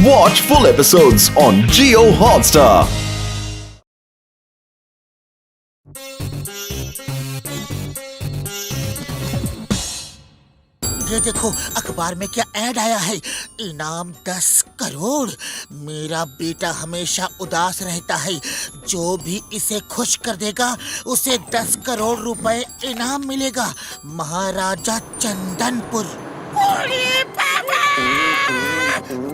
Watch full episodes on Jio Hotstar. ये देखो अखबार में क्या ऐड आया है। इनाम 10 करोड़। मेरा बेटा हमेशा उदास रहता है, जो भी इसे खुश कर देगा उसे 10 करोड़ रुपए इनाम मिलेगा। महाराजा चंदनपुर। अरे बाबा!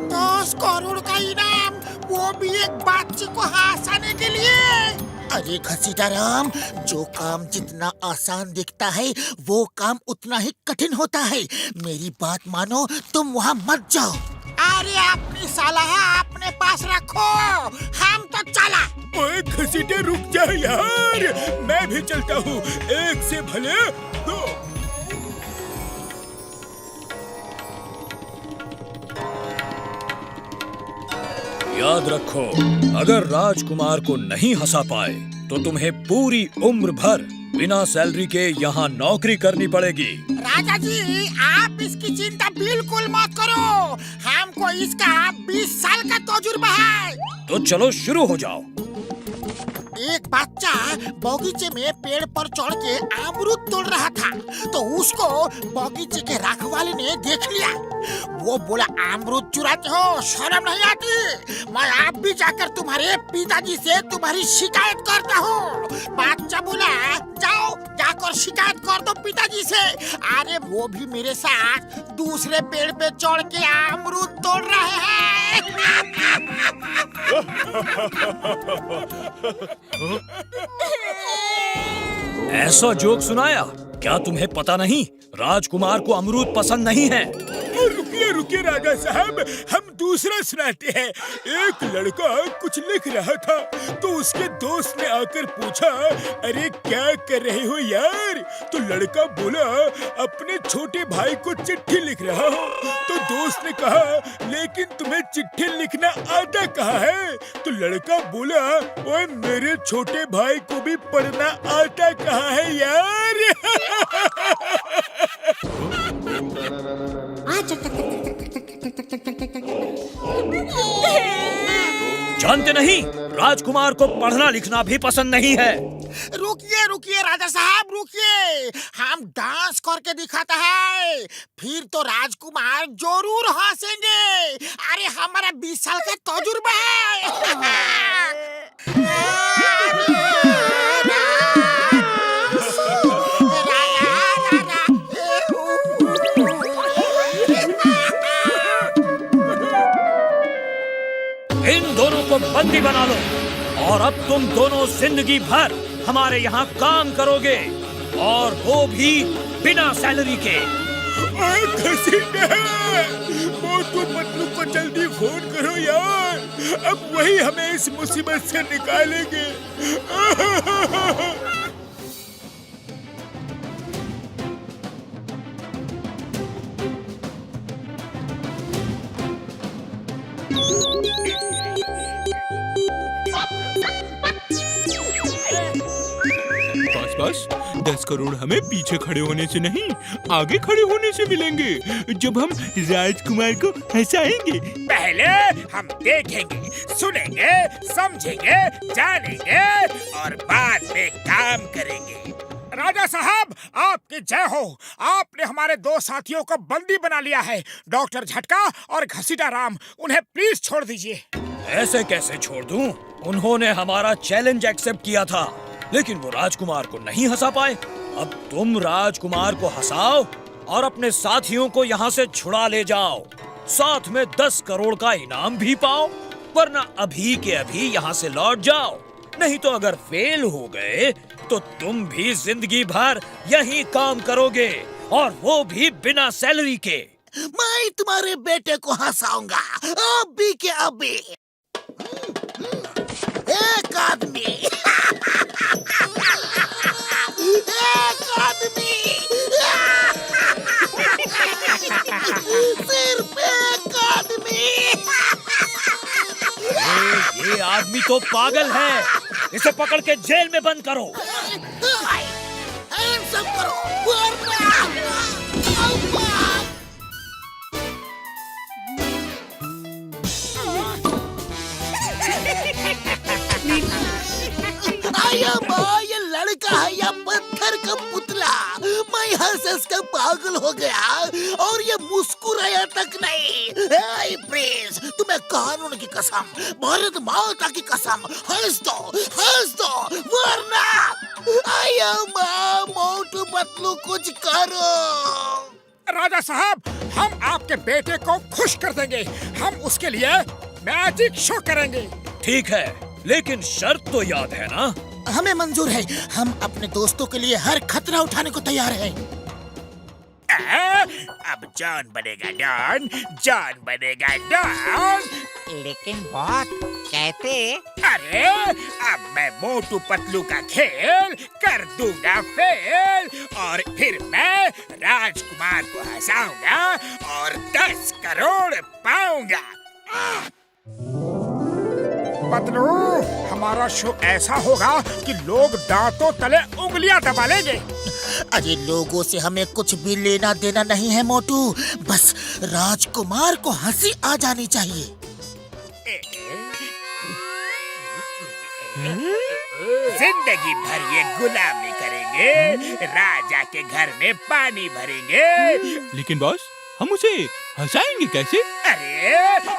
10 करोड़ का इनाम, वो भी एक बच्चे को हंसाने के लिए। अरे घसीटाराम, जो काम जितना आसान दिखता है वो काम उतना ही कठिन होता है। मेरी बात मानो, तुम वहाँ मत जाओ। अरे अपनी सलाह अपने पास रखो, हम तो चला। ओए घसीटे रुक जा यार, मैं भी चलता हूँ। एक से भले दो। याद रखो, अगर राजकुमार को नहीं हंसा पाए तो तुम्हें पूरी उम्र भर बिना सैलरी के यहाँ नौकरी करनी पड़ेगी। राजा जी, आप इसकी चिंता बिल्कुल मत करो। हमको इसका 20 साल का तजुर्बा है। तो चलो शुरू हो जाओ। एक बच्चा बगीचे में पेड़ पर चढ़ के अमरूद तोड़ रहा था, तो उसको बगीचे के रखवाले ने देख लिया। वो बोला, अमरूद चुराते हो, शर्म नहीं आती? मैं आप भी जाकर तुम्हारे पिताजी से तुम्हारी शिकायत करता हूँ। बच्चा बोला, जाओ जाकर शिकायत कर दो पिताजी से। अरे वो भी मेरे साथ दूसरे पेड़ पे चढ़ के अमरूद तोड़ रहे हैं। ऐसा जोक सुनाया? क्या तुम्हें पता नहीं, राजकुमार को अमरूद पसंद नहीं है। रुकिए रुकिए राजा साहब, हम दूसरा सुनाते हैं। एक लड़का कुछ लिख रहा था, तो उसके दोस्त ने आकर पूछा, अरे क्या कर रहे हो यार? तो लड़का बोला, अपने छोटे भाई को चिट्ठी लिख रहा हूँ। तो दोस्त ने कहा, लेकिन तुम्हें चिट्ठी लिखना आता कहाँ है? तो लड़का बोला, ओए मेरे छोटे भाई को भी पढ़ना आता कहाँ है यार? जानते नहीं, राजकुमार को पढ़ना लिखना भी पसंद नहीं है। रुकिए रुकिए राजा साहब, रुकिए। हम डांस करके दिखाता है, फिर तो राजकुमार जरूर हंसेंगे। अरे हमारा 20 साल का तजुर्बा है। इन दोनों को बंदी बना लो, और अब तुम दोनों जिंदगी भर हमारे यहाँ काम करोगे, और वो भी बिना सैलरी के। मोटू पतलू को जल्दी फोन करो यार, अब वही हमें इस मुसीबत से निकालेंगे। बस 10 करोड़ हमें पीछे खड़े होने से नहीं, आगे खड़े होने से मिलेंगे, जब हम राजकुमार को हंसाएंगे। पहले हम देखेंगे, सुनेंगे, समझेंगे, जानेंगे, और बाद में काम करेंगे। राजा साहब, आपकी जय हो। आपने हमारे 2 साथियों को बंदी बना लिया है, डॉक्टर झटका और घसीटाराम। उन्हें प्लीज छोड़ दीजिए। ऐसे कैसे छोड़ दूं? उन्होंने हमारा चैलेंज एक्सेप्ट किया था, लेकिन वो राजकुमार को नहीं हंसा पाए। अब तुम राजकुमार को हंसाओ और अपने साथियों को यहाँ से छुड़ा ले जाओ, साथ में 10 करोड़ का इनाम भी पाओ, वरना अभी के अभी यहाँ से लौट जाओ। नहीं तो अगर फेल हो गए तो तुम भी जिंदगी भर यही काम करोगे, और वो भी बिना सैलरी के। मैं तुम्हारे बेटे को हंसाऊंगा, अभी के अभी। एक आदमी, एक आदमी, सिर्फ एक आदमी। ये आदमी तो पागल है, इसे पकड़ के जेल में बंद करो। सब करो। हंस हंस के पागल हो गया और ये मुस्कुराया तक नहीं। हे प्रिंस, तुम्हें कानून की कसम, भारत माता की कसम, हंस दो वरना आया माँ मोटू पतलू कुछ करो। राजा साहब, हम आपके बेटे को खुश कर देंगे। हम उसके लिए मैजिक शो करेंगे। ठीक है, लेकिन शर्त तो याद है ना? हमें मंजूर है। हम अपने दोस्तों के लिए हर खतरा उठाने को तैयार हैं। अब जॉन बनेगा डॉन, जॉन बनेगा डॉन। लेकिन बॉस कैसे? अरे अब मैं मोटू पतलू का खेल कर दूंगा फेल और फिर मैं राजकुमार को हंसाऊंगा और 10 करोड़ पाऊंगा। पतलू, हमारा शो ऐसा होगा कि लोग दांतों तले उंगलियां दबा लेंगे। अरे लोगों से हमें कुछ भी लेना देना नहीं है मोटू, बस राजकुमार को हंसी आ जानी चाहिए। जिंदगी भर ये गुलामी करेंगे, राजा के घर में पानी भरेंगे। लेकिन बॉस, हम उसे हंसाएंगे कैसे? अरे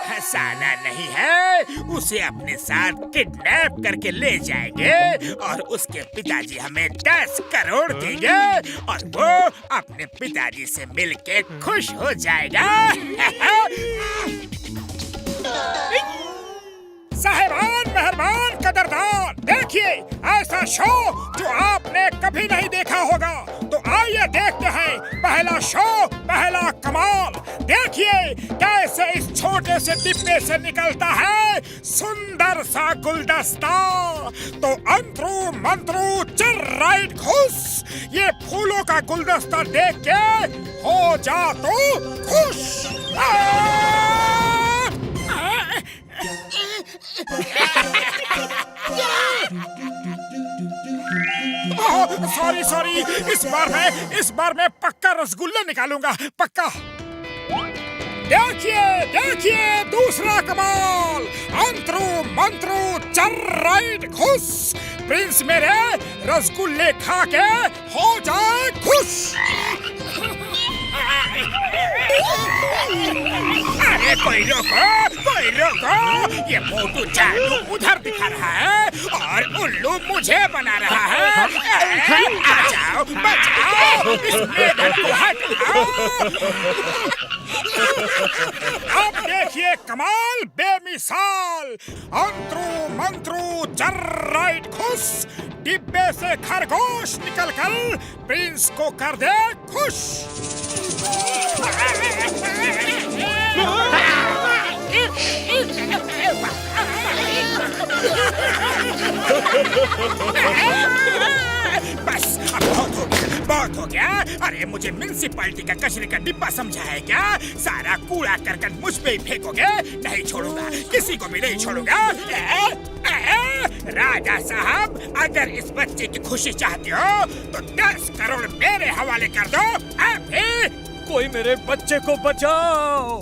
हंसाना नहीं है, उसे अपने साथ किडनैप करके ले जाएंगे और उसके पिताजी हमें 10 करोड़ देंगे और वो अपने पिताजी से मिलके खुश हो जाएगा। साहिबान, मेहरबान, कदरदान, देखिए ऐसा शो जो आपने कभी नहीं देखा होगा। तो आइए देखते हैं पहला शो, पहला कमाल। देखिए कैसे इस छोटे से डिब्बे से निकलता है सुंदर सा गुलदस्ता। तो अंतरू मंत्रू चर राइट खुश, ये फूलों का गुलदस्ता देख के हो जा तो खुश। सॉरी, इस बार मैं पक्का रसगुल्ला निकालूंगा, पक्का। देखिए दूसरा कमाल। अंतरू मंत्रू चर राइट खुश, प्रिंस मेरे रसगुल्ले खा के हो जाए खुश। अरे कोई रोको, ये मोटू जादू उधर दिखा रहा है और उल्लू मुझे बना रहा है। आ जाओ, बचाओ, इस मेढक को हटाओ। अब देखिए कमाल बेमिसाल। अंतरू मंत्रू चर राइट खुश, डिब्बे से खरगोश निकलकर प्रिंस को कर दे खुश। बस अब बहुत हो गया। अरे मुझे म्युनिसिपैलिटी का कचरे का डिब्बा समझा है क्या? सारा कूड़ा करकट मुझ पे ही फेंकोगे? नहीं छोड़ूंगा, किसी को भी नहीं छोड़ूंगा। राजा साहब, अगर इस बच्चे की खुशी चाहते हो तो 10 करोड़ मेरे हवाले कर दो अभी। कोई मेरे बच्चे को बचाओ।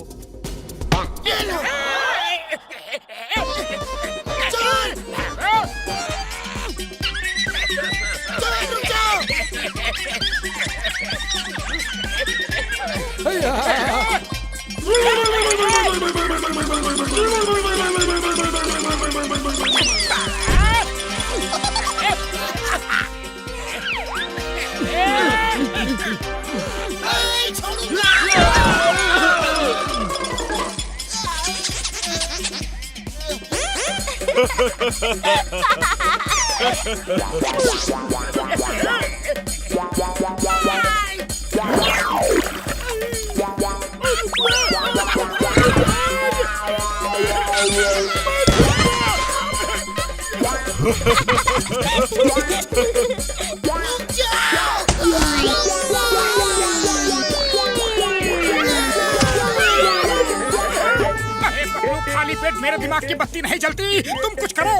खाली पेट मेरे दिमाग की बत्ती नहीं जलती, तुम कुछ करो।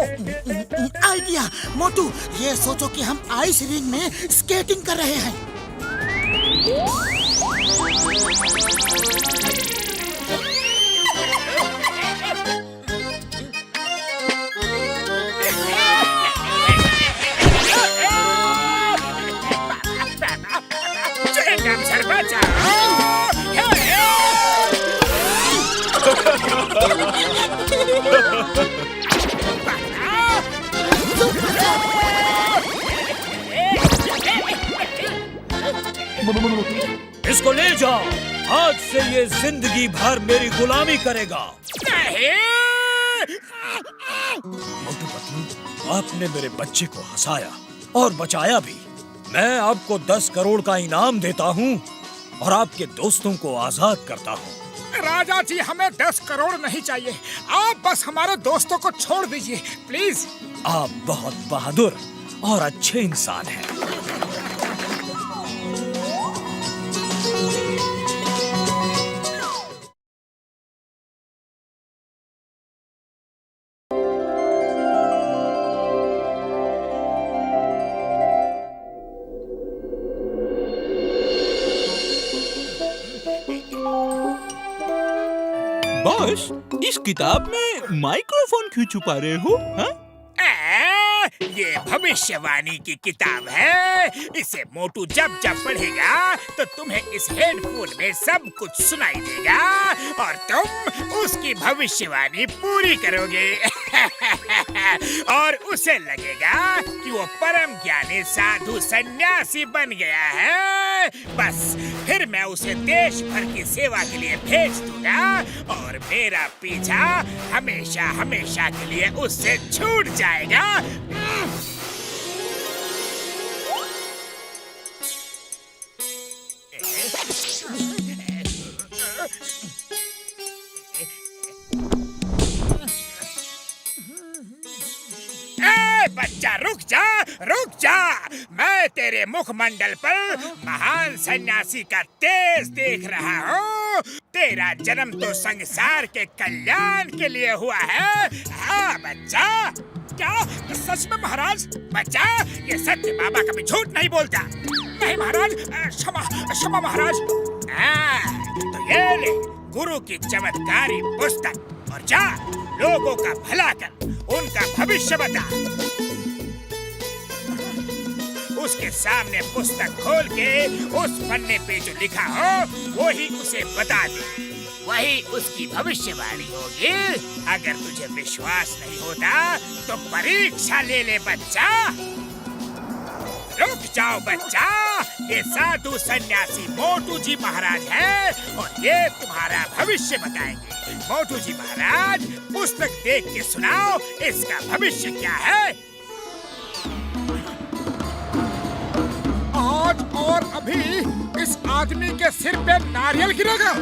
आइडिया मोटू, ये सोचो कि हम आइस रिंग में स्केटिंग कर रहे हैं। इसको ले जाओ। आज से ये जिंदगी भर मेरी गुलामी करेगा। मोटू पतलू, आपने मेरे बच्चे को हंसाया और बचाया भी। मैं आपको 10 करोड़ का इनाम देता हूँ और आपके दोस्तों को आजाद करता हूँ। राजा जी, हमें 10 करोड़ नहीं चाहिए। आप बस हमारे दोस्तों को छोड़ दीजिए प्लीज। आप बहुत बहादुर और अच्छे इंसान हैं। बॉस, इस किताब में माइक्रोफोन क्यों छुपा रहे हो? हाँ? ये भविष्यवाणी की किताब है। इसे मोटू जब जब पढ़ेगा तो तुम्हें इस हेडफोन में सब कुछ सुनाई देगा और तुम उसकी भविष्यवाणी पूरी करोगे। और उसे लगेगा कि वो परम ज्ञानी साधु सन्यासी बन गया है। बस फिर मैं उसे देश भर की सेवा के लिए भेज दूंगा और मेरा पीछा हमेशा हमेशा के लिए उससे छूट जाएगा। बच्चा रुक जा। मैं तेरे मुखमंडल पर महान सन्यासी का तेज देख रहा हूँ। तेरा जन्म तो संसार के कल्याण के लिए हुआ है। हाँ बच्चा। क्या सच में महाराज? बच्चा, ये सत्य बाबा कभी झूठ नहीं बोलता। नहीं महाराज, क्षमा महाराज। तो ये ले गुरु की चमत्कारी पुस्तक और जा लोगों का भला कर, उनका भविष्य बता। उसके सामने पुस्तक खोल के उस पन्ने पे जो लिखा हो वो ही उसे बता दे। वही उसकी भविष्यवाणी होगी। अगर तुझे विश्वास नहीं होता तो परीक्षा ले ले बच्चा। रुक जाओ बच्चा। ये साधु सन्यासी मोटू जी महाराज है और ये तुम्हारा भविष्य बताएंगे। मोटू जी महाराज, पुस्तक देख के सुनाओ, इसका भविष्य क्या है? आज और अभी इस आदमी के सिर पे नारियल गिरेगा।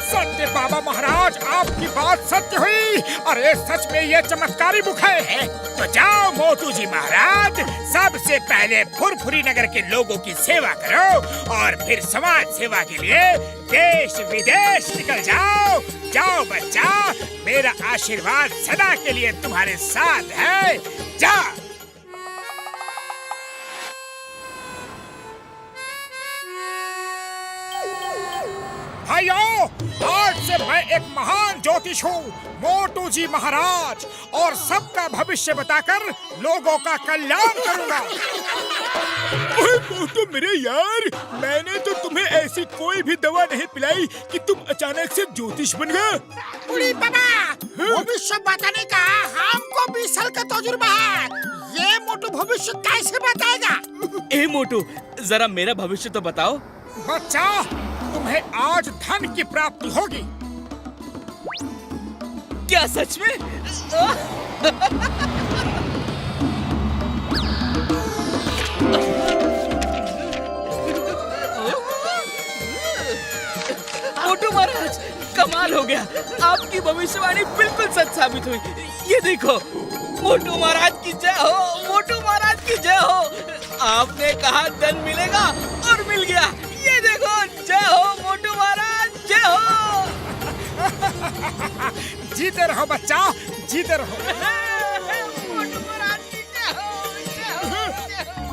सत्य बाबा महाराज, आपकी बात सत्य हुई। अरे सच में ये चमत्कारी बुक है। तो जाओ मोटू जी महाराज, सबसे पहले फुरफुरी नगर के लोगों की सेवा करो और फिर समाज सेवा के लिए देश विदेश निकल जाओ। जाओ बच्चा, मेरा आशीर्वाद सदा के लिए तुम्हारे साथ है। जा। भाइयों, आज से मैं एक महान ज्योतिष हूँ, मोटू जी महाराज, और सबका भविष्य बताकर लोगों का कल्याण करूँगा। मोटू मेरे यार, मैंने तो तुम्हें ऐसी कोई भी दवा नहीं पिलाई कि तुम अचानक से ज्योतिष बन गए। बुढ़ी बाबा, भविष्य बताने का हमको 20 साल का तजुर्बा है। ये मोटू भविष्य कैसे बताएगा? ए मोटू, जरा मेरा भविष्य तो बताओ। बच्चा, तुम्हें आज धन की प्राप्ति होगी। क्या सच में? मोटू महाराज, कमाल हो गया। आपकी भविष्यवाणी बिल्कुल सच साबित हुई। ये देखो, मोटू महाराज की जय हो, मोटू महाराज की जय हो। आपने कहा धन मिलेगा और मिल गया। ये देखो, जय हो मोटू महाराज, जय हो। जीते रहो बच्चा, जीते रहो। मोटू महाराज की जय हो, जय हो, जय हो।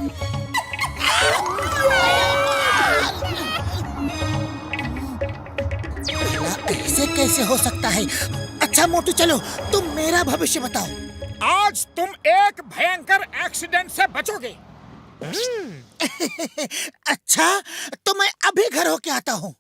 ऐसे कैसे हो सकता है? अच्छा मोटू, चलो तुम मेरा भविष्य बताओ। आज तुम एक भयंकर एक्सीडेंट से बचोगे। अच्छा, तो मैं अभी घर होके आता हूँ।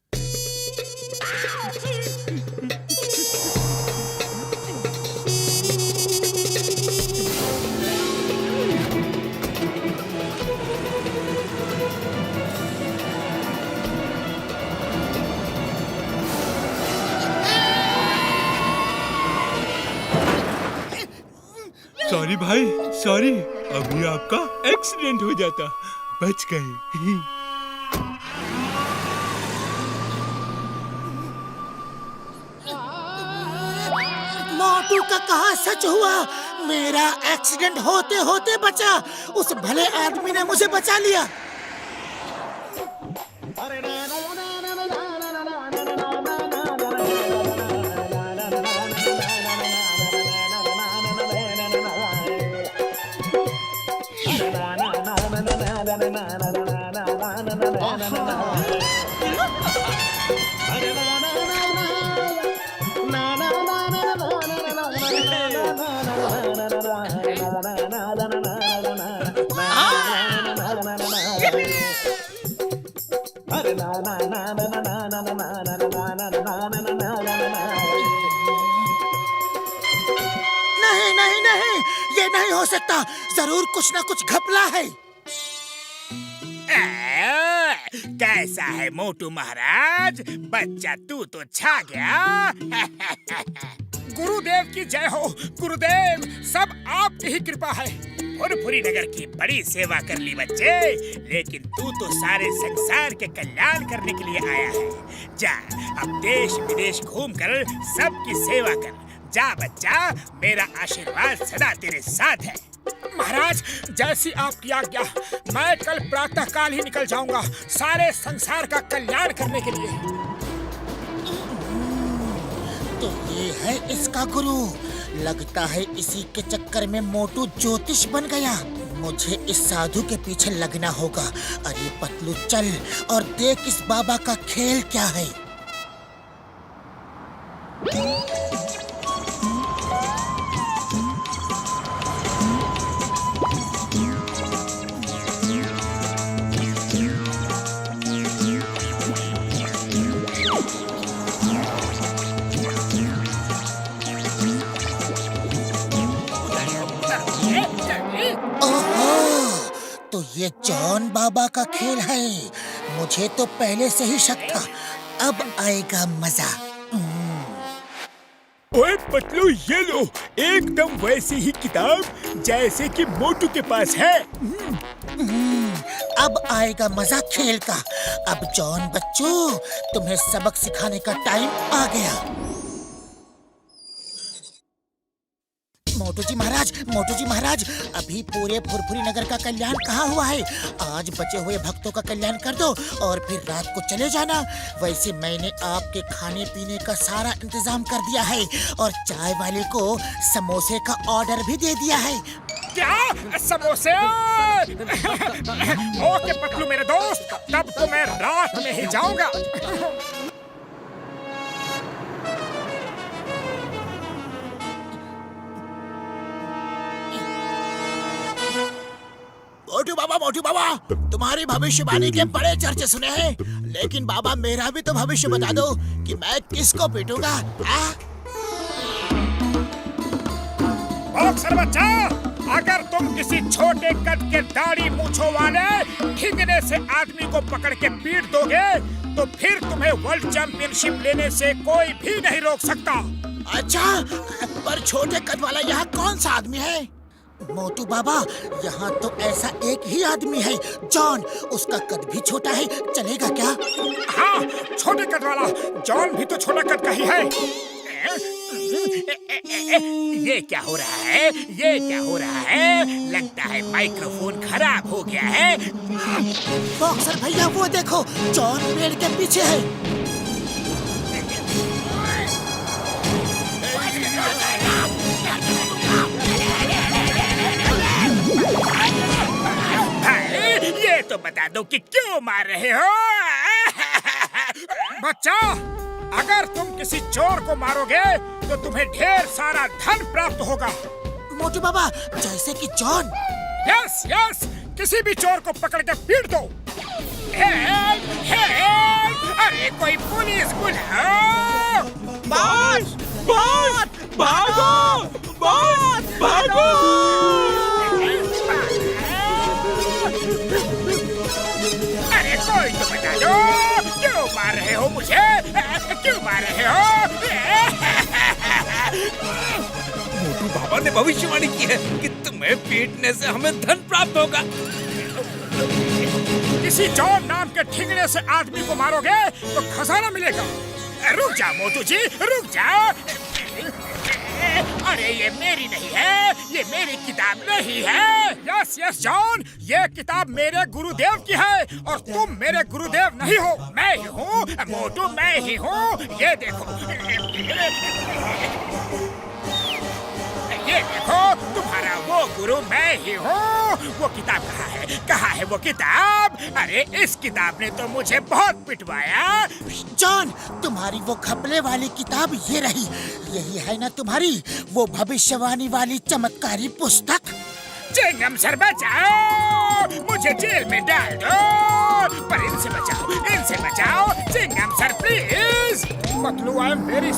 सॉरी भाई, सॉरी। अभी आपका एक्सीडेंट हो जाता, बच गए। मोटू का कहा सच हुआ? मेरा एक्सीडेंट होते होते बचा। उस भले आदमी ने मुझे बचा लिया। नहीं नहीं नहीं, ये नहीं हो सकता। जरूर कुछ ना कुछ घपला है। कैसा है मोटू महाराज, बच्चा तू तो छा गया। गुरुदेव की जय हो। गुरुदेव, सब आपकी ही कृपा है। फुरफुरी नगर की बड़ी सेवा कर ली बच्चे, लेकिन तू तो सारे संसार के कल्याण करने के लिए आया है। जा, अब देश विदेश घूमकर सबकी सेवा कर। जा बच्चा, मेरा आशीर्वाद सदा तेरे साथ है। महाराज, जैसी आपकी आज्ञा। मैं कल प्रातः काल ही निकल जाऊंगा सारे संसार का कल्याण करने के लिए। तो ये है इसका गुरु। लगता है इसी के चक्कर में मोटू ज्योतिष बन गया। मुझे इस साधु के पीछे लगना होगा। अरे पतलू, चल और देख इस बाबा का खेल क्या है। तो ये जॉन बाबा का खेल है। मुझे तो पहले से ही शक था। अब आएगा मजा। ओए पतलू, ये लो, एकदम वैसी ही किताब जैसे कि मोटू के पास है। अब आएगा मजा खेल का। अब जॉन बच्चों, तुम्हें सबक सिखाने का टाइम आ गया। मोटू जी महाराज, अभी पूरे फुरफुरी नगर का कल्याण कहाँ हुआ है? आज बचे हुए भक्तों का कल्याण कर दो और फिर रात को चले जाना। वैसे मैंने आपके खाने पीने का सारा इंतजाम कर दिया है और चाय वाले को समोसे का ऑर्डर भी दे दिया है। क्या समोसे? ओके पतलू मेरे दोस्त, तब तो मैं रात में ही जाऊंगा। मोटू बाबा, तुम्हारी भविष्यवाणी के बड़े चर्चे सुने हैं, लेकिन बाबा मेरा भी तो भविष्य बता दो कि मैं किसको पीटूंगा। बॉक्सर बच्चा, अगर तुम किसी छोटे कद के दाढ़ी मूंछों वाले ठिंगने से आदमी को पकड़ के पीट दोगे, तो फिर तुम्हें वर्ल्ड चैंपियनशिप लेने से कोई भी नहीं रोक सकता। अच्छा, पर छोटे कद वाला यहाँ कौन सा आदमी है? मोटू बाबा, यहाँ तो ऐसा एक ही आदमी है, जॉन। उसका कद भी छोटा है, चलेगा क्या? हाँ, छोटे कद वाला जॉन भी तो छोटा कद का ही है। ये क्या हो रहा है? ये क्या हो रहा है? लगता है माइक्रोफोन खराब हो गया है। बॉक्सर भैया, वो देखो, जॉन पेड़ के पीछे है। ये तो बता दो कि क्यों मार रहे हो? बच्चा, अगर तुम किसी चोर को मारोगे तो तुम्हें ढेर सारा धन प्राप्त होगा। मोटू बाबा, जैसे कि जॉन। यस, किसी भी चोर को पकड़ के पीट दो। हेल्प! हेल्प! अरे कोई पुलिस बुलाओ। बॉस बॉस भागो बॉस भागो अरे कोई तो बता दो, क्यों मार रहे हो मुझे? क्यों मार रहे हो? मोटू बाबा ने भविष्यवाणी की है कि तुम्हें पीटने से हमें धन प्राप्त होगा। किसी जॉन नाम के ठिगड़े से आदमी को मारोगे तो खजाना मिलेगा। रुक जाओ मोटू जी, रुक जाओ। अरे ये मेरी नहीं है, ये मेरी किताब नहीं है। यस यस जॉन, ये किताब मेरे गुरुदेव की है और तुम मेरे गुरुदेव नहीं हो। मैं ही हूँ मोटू, मैं ही हूँ। ये देखो, ये देखो, तुम्हारा वो गुरु मैं ही हूँ। वो किताब कहाँ है? कहाँ है वो किताब? अरे इस किताब ने तो मुझे बहुत पिटवाया। जॉन, तुम्हारी वो खपले वाली किताब ये रही। यही है ना तुम्हारी वो भविष्यवाणी वाली चमत्कारी पुस्तक? चिंगम सर बचाओ, मुझे जेल में डाल दो, पर इनसे बचाओ, इनसे बचाओ। Chingam sir please. Patlu, I am very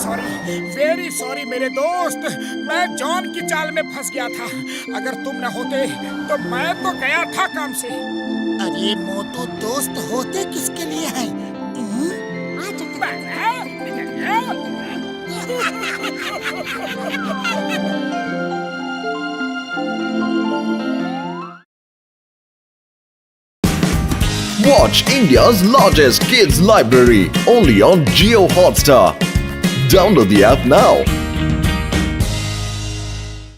sorry मेरे दोस्त। मैं जॉन की चाल में फंस गया था। अगर तुम न होते तो मैं तो गया था काम से। अरे मोटू, दोस्त होते किसके लिए हैं? Watch India's largest kids library only on Jio Hotstar. Download the app now.